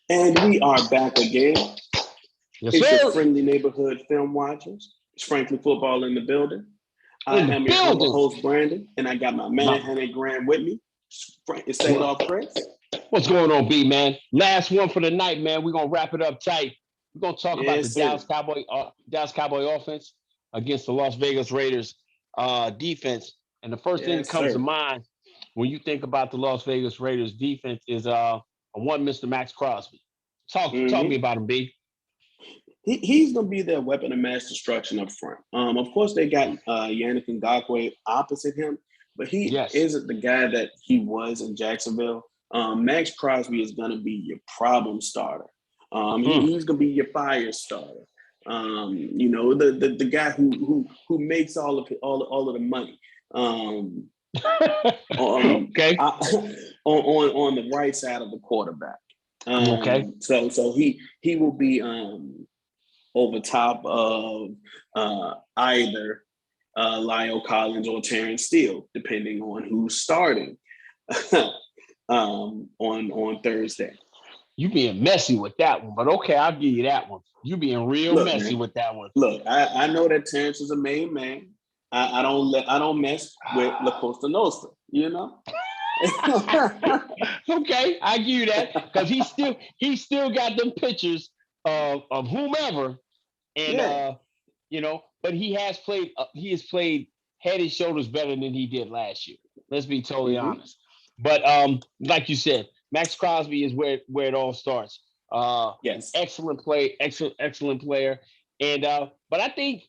And we are back again. Yes, It's your sir. friendly neighborhood film watchers. It's Frankly Football in the building. I In the am your humble building. host, Brandon, and I got my man, My- Henry Graham, with me. Say it off, what- Chris. What's going on, B man? Last one for the night, man. We're gonna wrap it up tight. We're gonna talk about the Yes, sir. Dallas Cowboy offense against the Las Vegas Raiders defense. And the first thing that Yes, comes to sir. mind when you think about the Las Vegas Raiders defense is a one Mr. Max Crosby. Talk me hmm about him, B. he's going to be their weapon of mass destruction up front. Of course, they got Yannick Ngakoue opposite him, but he Yes. isn't the guy that he was in Jacksonville. Max Crosby is going to be your problem starter. Mm. He's going to be your fire starter. The guy who makes all of the money. Um, um, Okay. I, on the right side of the quarterback. Okay. So he will be over top of either Lyle Collins or Terrence Steele, depending on who's starting on Thursday. You being messy with that one, but okay, I'll give you that one. You being real Look, messy man. with that one. Look, I know that Terrence is a made man. I don't mess with La Costa Nostra. You know. Okay, I give you that because he still got them pictures of whomever, and Yeah. but he has played head and shoulders better than he did last year. Let's be totally hmm honest. But like you said, Max Crosby is where it all starts. An Yes. excellent player, and but I think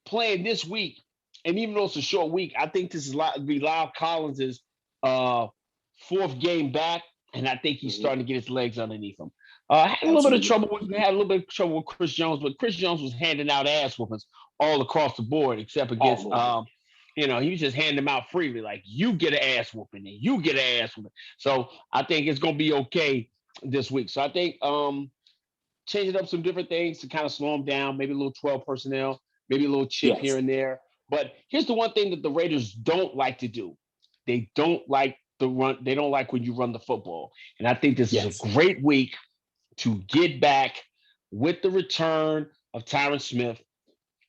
playing this week, and even though it's a short week, I think this is be Lyle Collins's uh, fourth game back, and I think he's hmm starting to get his legs underneath him. Absolutely. Had a little bit of trouble with Chris Jones, but Chris Jones was handing out ass whoopings all across the board, except against All over. he was just handing them out freely, like you get an ass whooping and you get an ass whooping. So I think it's gonna be okay this week. So I think changing up some different things to kind of slow them down, maybe a little 12 personnel, maybe a little chip here Yes. and there. But here's the one thing that the Raiders don't like to do. They don't like the run. They don't like when you run the football. And I think this is a Yes. great week to get back with the return of Tyron Smith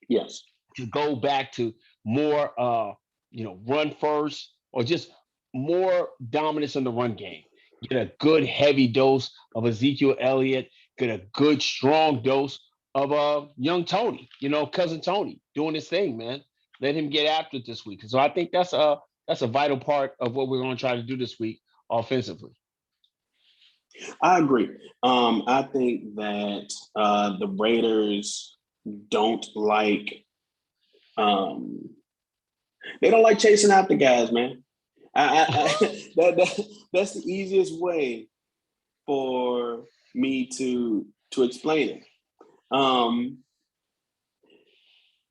Yes. to go back to more, run first or just more dominance in the run game. Get a good heavy dose of Ezekiel Elliott. Get a good strong dose of young Tony. Cousin Tony doing his thing, man. Let him get after it this week. So I think that's a vital part of what we're going to try to do this week offensively. I agree. I think that the Raiders don't like um, they don't like chasing out the guys, man. That's the easiest way for me to explain it. Um,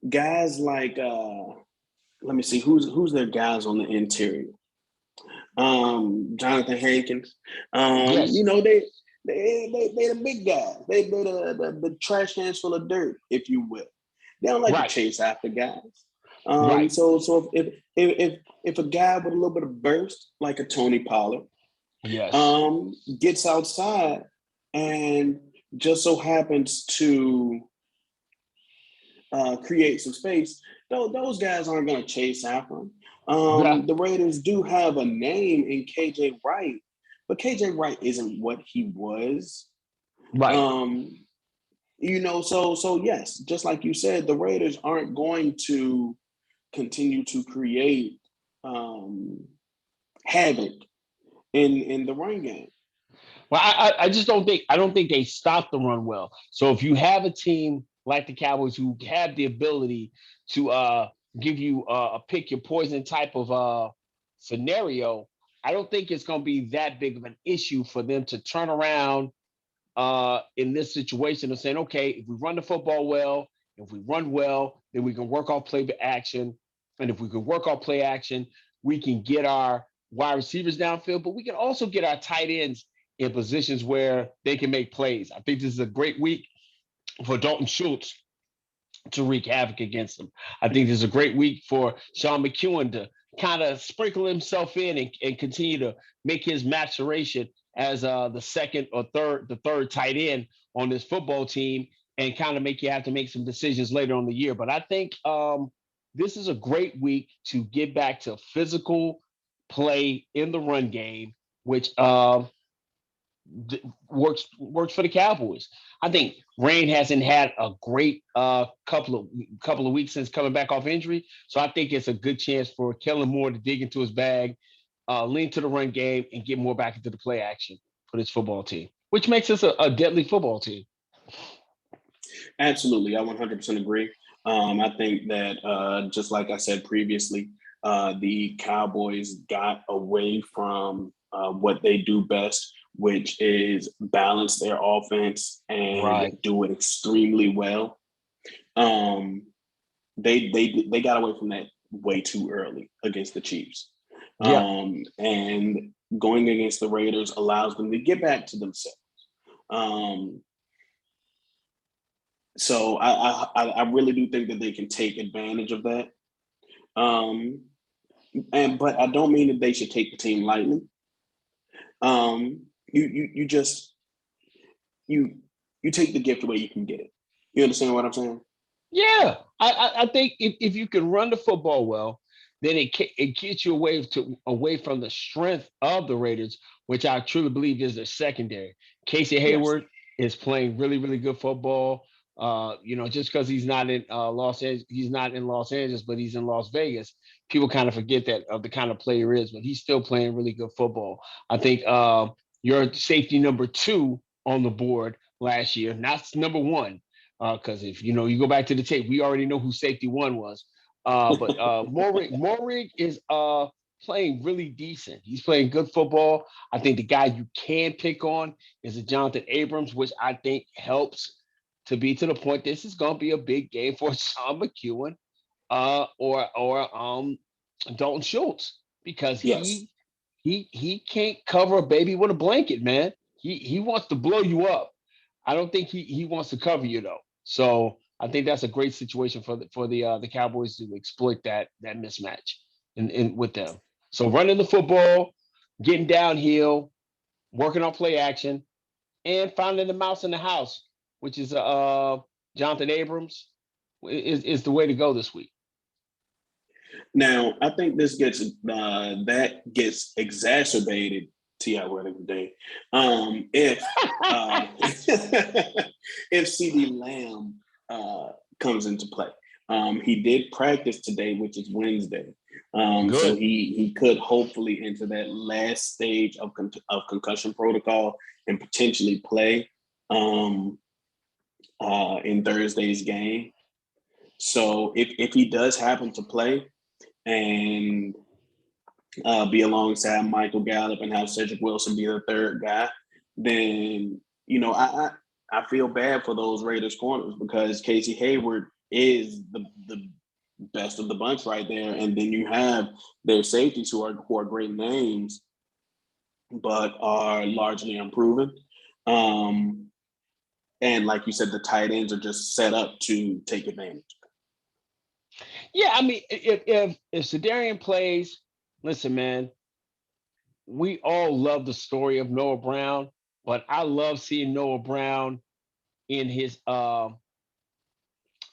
Guys like let me see who's their guys on the interior. Jonathan Hankins. Yes. They the big guys. They the trash cans full of dirt, if you will. They don't like to Right. chase after guys. Right. So if a guy with a little bit of burst, like a Tony Pollard, Yes. gets outside and just so happens to create some space, those guys aren't going to chase after him. Yeah. The Raiders do have a name in KJ Wright, but KJ Wright isn't what he was. Right. Um, so yes, just like you said, the Raiders aren't going to continue to create um, havoc in the run game. Well, I just don't think they stop the run well. So if you have a team like the Cowboys who have the ability to give you a pick your poison type of scenario, I don't think it's going to be that big of an issue for them to turn around in this situation of saying, okay, if we run the football well, if we run well, then we can work off play action, and if we can work off play action, we can get our wide receivers downfield, but we can also get our tight ends in positions where they can make plays. I think this is a great week for Dalton Schultz to wreak havoc against them. I think this is a great week for Sean McEwen to kind of sprinkle himself in and continue to make his maturation as the second or third tight end on this football team, and kind of make you have to make some decisions later on the year. But I think this is a great week to get back to physical play in the run game, which works for the Cowboys. I think Rain hasn't had a great couple of weeks since coming back off injury, so I think it's a good chance for Kellen Moore to dig into his bag, lean to the run game, and get more back into the play action for this football team, which makes us a deadly football team. Absolutely, I 100% agree. I think that just like I said previously, the Cowboys got away from what they do best, which is balance their offense and Right. do it extremely well. Um, they got away from that way too early against the Chiefs, Yeah. and going against the Raiders allows them to get back to themselves. Um, so I really do think that they can take advantage of that. Um, and but I don't mean that they should take the team lightly. You just you you take the gift the way you can get it. You understand what I'm saying? Yeah, I think if you can run the football well, then it gets you away from the strength of the Raiders, which I truly believe is their secondary. Casey Yes. Hayward is playing really really good football. Just because he's not in Los Angeles, he's not in Los Angeles, but he's in Las Vegas. People kind of forget that of the kind of player he is, but he's still playing really good football. I think your safety number two on the board last year, not number one, because if you go back to the tape, we already know who safety one was. But Morig is playing really decent. He's playing good football. I think the guy you can pick on is a Jonathan Abrams, which I think helps to be to the point. This is going to be a big game for Sean McEwen or Dalton Schultz, because Yes. he can't cover a baby with a blanket, man. He wants to blow you up. I don't think he wants to cover you though. So I think that's a great situation for the Cowboys to exploit that mismatch in with them. So running the football, getting downhill, working on play action, and finding the mouse in the house, which is Jonathan Abrams, is the way to go this week. Now, I think this gets that gets exacerbated. Ti weather today. If if CD Lamb comes into play, he did practice today, which is Wednesday. So Good. he could hopefully enter that last stage of concussion protocol and potentially play um, in Thursday's game. So if he does happen to play, and be alongside Michael Gallup and have Cedric Wilson be the third guy, then I feel bad for those Raiders corners because Casey Hayward is the best of the bunch right there, and then you have their safeties who are great names, but are largely unproven. Um, and like you said, the tight ends are just set up to take advantage. Yeah, I mean, if Sedarian plays, listen, man, we all love the story of Noah Brown, but I love seeing Noah Brown in his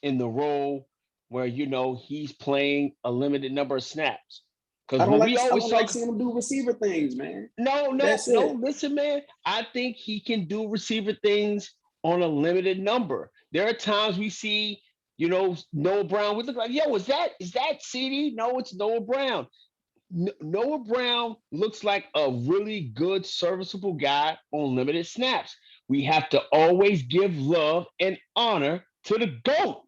in the role where he's playing a limited number of snaps. Because when we I always don't like talk, seeing them do receiver things, man. no, no, That's no, it. listen, man, I think he can do receiver things on a limited number. There are times we see, Noah Brown. We look like, yo, is that CD? No, it's Noah Brown. Noah Brown looks like a really good, serviceable guy on limited snaps. We have to always give love and honor to the GOAT.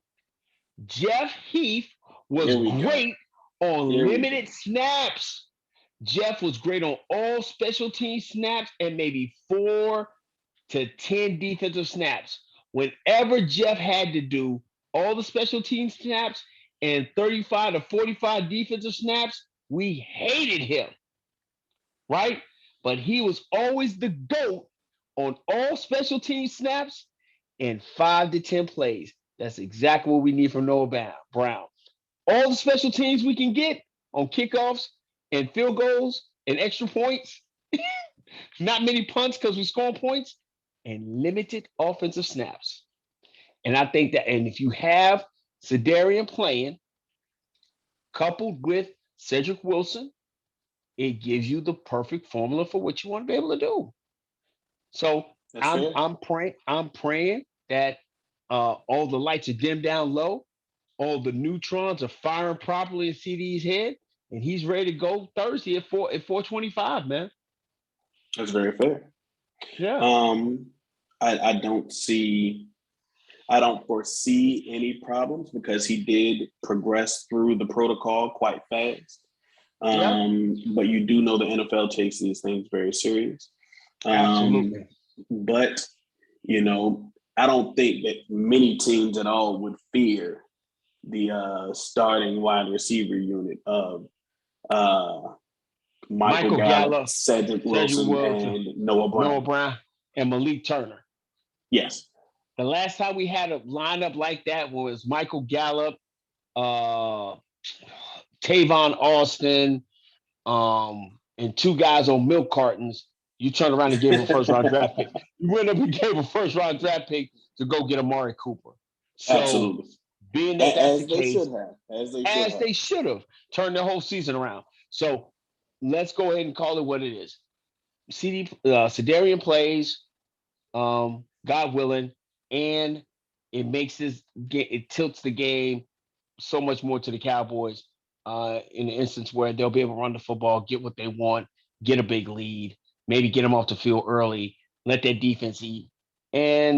Jeff Heath was Here we go. great on Here we limited go. snaps. Jeff was great on all special team snaps and maybe 4 to 10 defensive snaps. Whenever Jeff had to do all the special team snaps and 35 to 45 defensive snaps, we hated him, right? But he was always the GOAT on all special team snaps and 5 to 10 plays. That's exactly what we need from Noah Brown. All the special teams we can get on kickoffs and field goals and extra points, Not many punts because we score points, and limited offensive snaps. And I think that, and if you have Sedarian playing, coupled with Cedric Wilson, it gives you the perfect formula for what you want to be able to do. So That's I'm fair. I'm praying that all the lights are dimmed down low, all the neutrons are firing properly in CD's head, and he's ready to go Thursday at 4:25, man. That's very fair. Yeah. Um, I don't see. I don't foresee any problems because he did progress through the protocol quite fast. Yeah. But you do know the NFL takes these things very serious. Um, Absolutely. but I don't think that many teams at all would fear the starting wide receiver unit of uh, Michael Michael Gallup, Gallup, Cedric Cedric Wilson, Wilson, and Noah Noah Brown. Brown, and Malik Turner. Yes. The last time we had a lineup like that was Michael Gallup, uh, Tavon Austin, and two guys on milk cartons. You turned around and gave him a first round draft pick. You went up and gave a first round draft pick to go get Amari Cooper. So, Absolutely. being that that's the As they should case, have. As they should as have. they should have turned their whole season around. So, let's go ahead and call it what it is. Sedarian plays, God willing, and it makes it tilts the game so much more to the Cowboys in the instance where they'll be able to run the football, get what they want, get a big lead, maybe get them off the field early, let their defense eat, and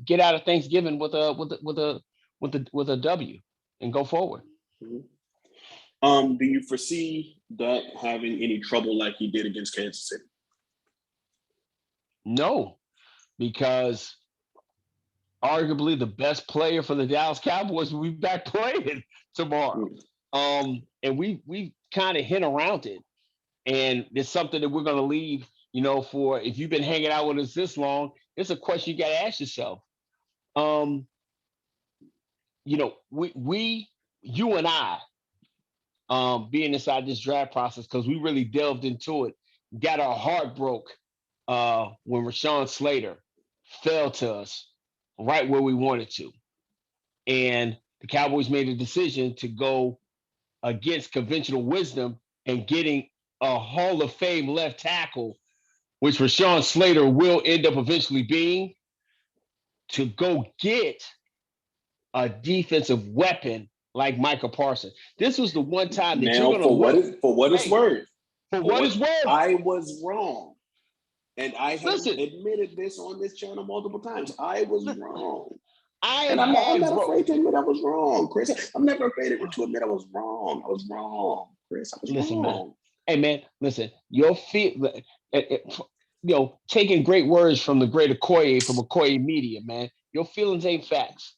get out of Thanksgiving with a W and go forward. Mhm. Do you foresee that having any trouble like he did against Kansas City? No, because arguably the best player for the Dallas Cowboys will be back playing tomorrow. Mm. And we kind of hint around it. And it's something that we're going to leave, for if you've been hanging out with us this long, it's a question you got to ask yourself. Um, you and I, being inside this draft process, because we really delved into it, got our heart broke when Rashawn Slater fell to us right where we wanted to. And the Cowboys made a decision to go against conventional wisdom and getting a Hall of Fame left tackle, which Rashawn Slater will end up eventually being, to go get a defensive weapon like Michael Parsons. This was the one time that you're Now, going to look. for what it's Hey, worth, for for what what it's worth, I was wrong, and I have listen, admitted this on this channel multiple times. I was wrong. I And have I'm had, not bro. afraid to admit I was wrong, Chris. I'm never afraid to admit I was wrong. I was wrong, Chris. I was Listen, man. wrong. Hey, man, listen. Your feet, taking great words from the great Okoye from Okoye Media, man. Your feelings ain't facts.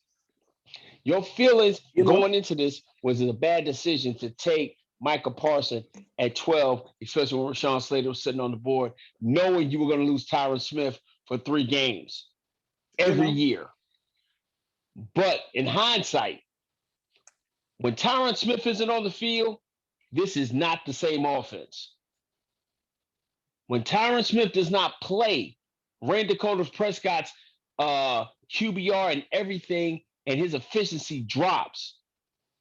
Your feelings You know, going into this was a bad decision to take Michael Parson at 12, especially when Rashawn Slater was sitting on the board, knowing you were going to lose Tyron Smith for 3 games you every know. year. But in hindsight, when Tyron Smith isn't on the field, this is not the same offense. When Tyron Smith does not play, Randy Dakota Prescott's QBR and everything and his efficiency drops.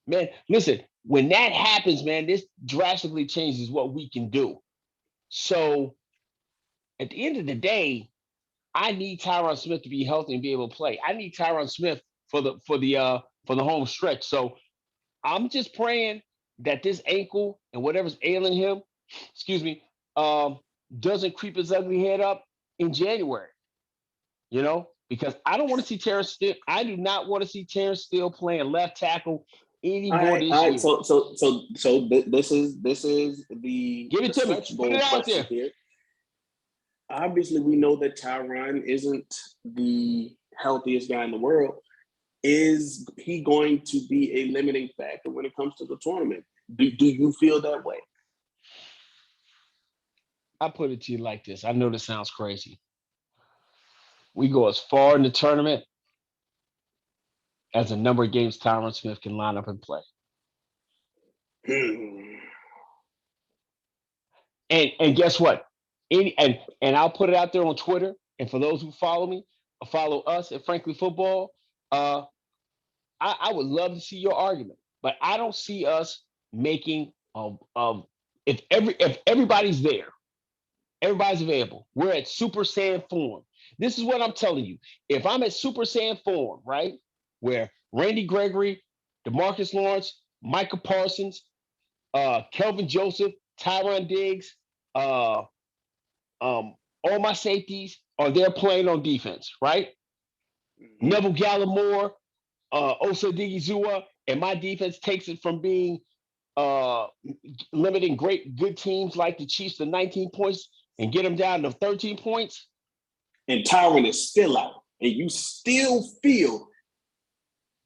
Man, listen, when that happens, man, this drastically changes what we can do. So at the end of the day, I need Tyron Smith to be healthy and be able to play. I need Tyron Smith for the home stretch. So I'm just praying that this ankle and whatever's ailing him, excuse me, um, doesn't creep his ugly head up in January. Because I don't want to see Terrence Steele. I do not want to see Terrence Steele playing left tackle anymore this year. This is the Give it to me. stretch Put it goal out question there. here. Obviously, we know that Tyron isn't the healthiest guy in the world. Is he going to be a limiting factor when it comes to the tournament? Do you feel that way? I put it to you like this. I know this sounds crazy. We go as far in the tournament as the number of games Tyron Smith can line up and play. Hmm. And guess what? And I'll put it out there on Twitter. And for those who follow me, follow us at Frankly Football. Uh, I would love to see your argument, but I don't see us making if everybody's there, everybody's available. We're at Super Saiyan form. This is what I'm telling you. If I'm at Super Saiyan form, right, where Randy Gregory, DeMarcus Lawrence, Micah Parsons, Kelvin Joseph, Tyron Diggs, uh, all my safeties are there playing on defense, right? Mhm. Neville Gallimore, Osa Digizua, and my defense takes it from being uh, limiting good teams like the Chiefs to 19 points and get them down to 13 points. And Tyron is still out, and you still feel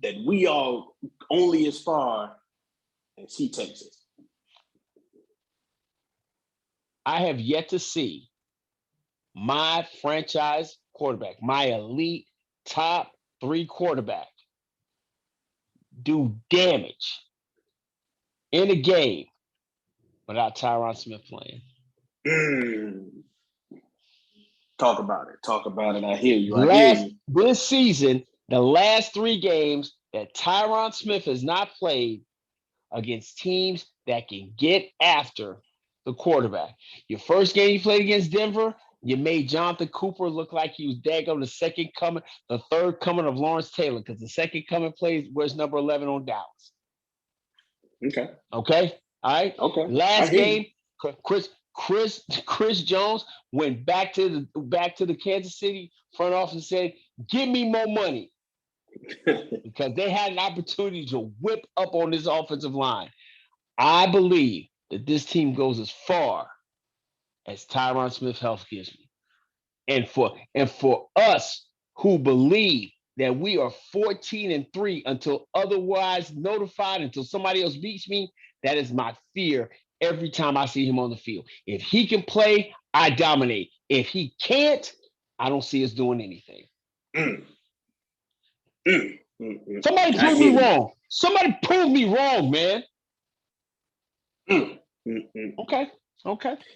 that we are only as far as he takes us. I have yet to see my franchise quarterback, my elite top 3 quarterback, do damage in a game without Tyron Smith playing. Talk about it. Talk about it. I hear you. This season, the last 3 games that Tyron Smith has not played against teams that can get after the quarterback. Your first game you played against Denver, you made Jonathan Cooper look like he was daggone the second coming, the third coming of Lawrence Taylor, because the second coming wears number 11 on Dallas. Okay. Okay. All right. Okay. Last game, Chris Jones went back to the Kansas City front office and said, "Give me more money," because they had an opportunity to whip up on this offensive line. I believe that this team goes as far as Tyron Smith health gives me. And for us who believe that we are 14-3 until otherwise notified, until somebody else beats me, that is my fear every time I see him on the field. If he can play, I dominate. If he can't, I don't see us doing anything. Somebody prove me wrong. Somebody prove me wrong, man. Okay.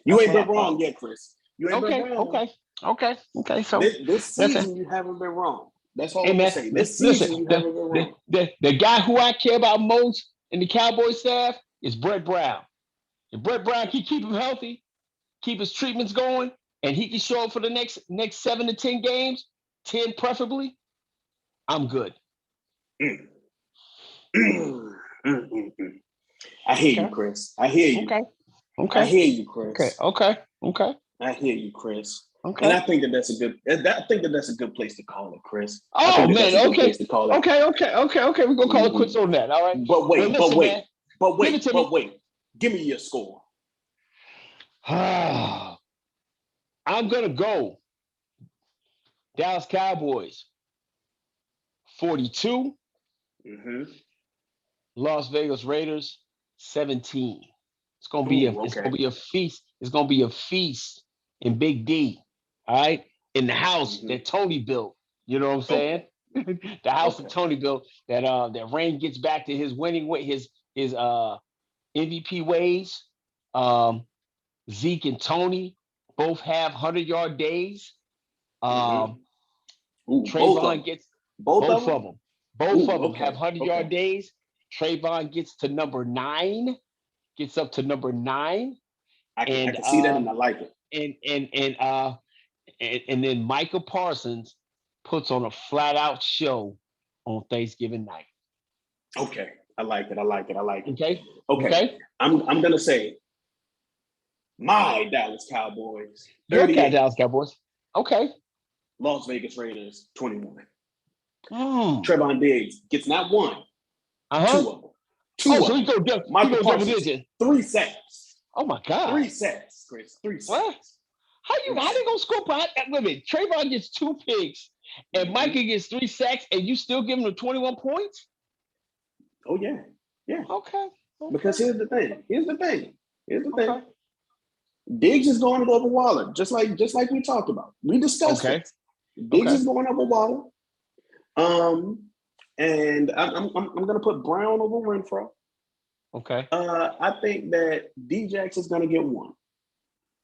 You ain't been wrong yet, Chris. You ain't been wrong. Okay. So this season you haven't been wrong. That's all I'm gonna say. This season you haven't been wrong. The guy who I care about most in the Cowboy staff is Brett Brown. If Brett Brown can keep him healthy, keep his treatments going, and he can show up for the next 7 to 10 games, 10 preferably, I'm good. I hear you, Chris. I hear you. Okay. I hear you, Chris. Okay. I hear you, Chris. Okay. And I think that's a good place to call it, Chris. Oh man, okay. To call it. Okay. We're gonna call it quits on that. All right. But wait. Give me your score. I'm gonna go Dallas Cowboys 42. Las Vegas Raiders 17. It's gonna be a feast. It's gonna be a feast in Big D. All right, in the house that Tony built. You know what I'm saying? The house that Tony built. That Rain gets back to his winning way, his MVP ways. Zeke and Tony both have 100-yard days. Trayvon gets both of them. Both of them have 100-yard days. Trayvon gets to number 9, gets up to number 9. I can see that, and I like it. And then Micah Parsons puts on a flat-out show on Thanksgiving night. Okay, I like it. Okay. I'm gonna say my Dallas Cowboys. Your Dallas Cowboys. Okay. Las Vegas Raiders 21. Trevon Diggs gets not 1, 2 of them. 2 of them. So he goes double digit. 3 sacks. Oh my God. 3 sacks, Chris. 3 sacks. What? How they gonna score? Wait a minute. Trayvon gets 2 picks, and Micah gets 3 sacks, and you still give him the 21 points? Oh yeah. Okay. Because here's the thing. Diggs is going over Waller, just like we talked about. We discussed it. Diggs is going over Waller. And I'm gonna put Brown over Renfro. Okay. I think that D-Jax is gonna get 1.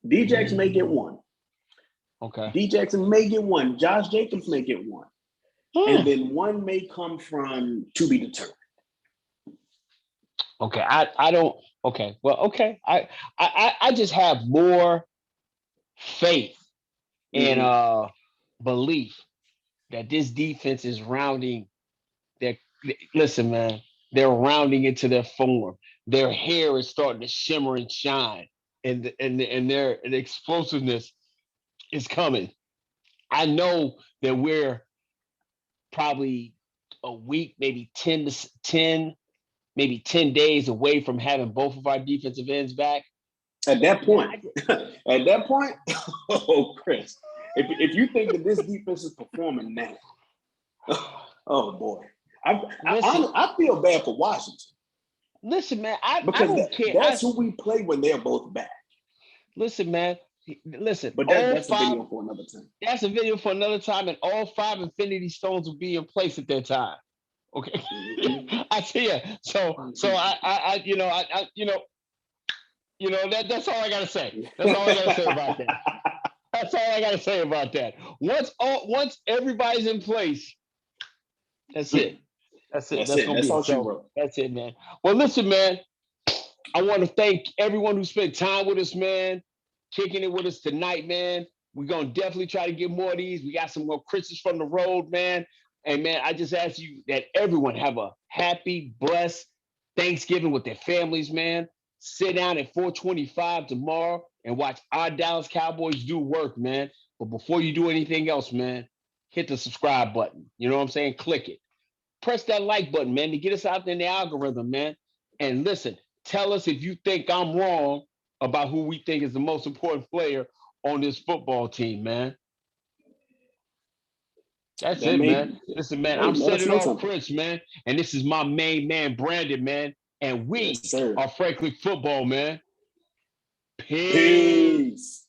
Djax may get one. Okay. Djackson may get one. Josh Jacobs may get one. And then one may come from to be determined. Okay. I don't. Okay. Well. Okay. I just have more faith and belief that this defense is rounding their. Listen, man. They're rounding into their form. Their hair is starting to shimmer and shine, and their explosiveness is coming. I know that we're probably a week, maybe 10, maybe 10 days away from having both of our defensive ends back. At that point, oh, Chris, if you think that this defense is performing now, oh boy, I feel bad for Washington. Listen, man, I Because don't care. that's who we play when they're both back. Listen, man. Listen, but that's a video for another time. That's a video for another time, and all 5 Infinity Stones will be in place at that time. Okay, I see it. So I that's all I gotta say. That's all I gotta say about that. That's all I gotta say about that. Once everybody's in place, that's it. That's it. That's gonna be all it. So, that's it, man. Well, listen, man. I want to thank everyone who spent time with us, man. Kicking it with us tonight, man. We're gonna definitely try to get more of these. We got some more Christmas from the road, man. And man, I just ask you that everyone have a happy, blessed Thanksgiving with their families, man. Sit down at 425 tomorrow and watch our Dallas Cowboys do work, man. But before you do anything else, man, hit the subscribe button. You know what I'm saying? Click it. Press that like button, man, to get us out there in the algorithm, man. And listen, tell us if you think I'm wrong about who we think is the most important player on this football team, man. That's it, man. Listen, man, I'm setting off Chris, man. And this is my main man, Brandon, man. And we are Frankly Football, man. Peace.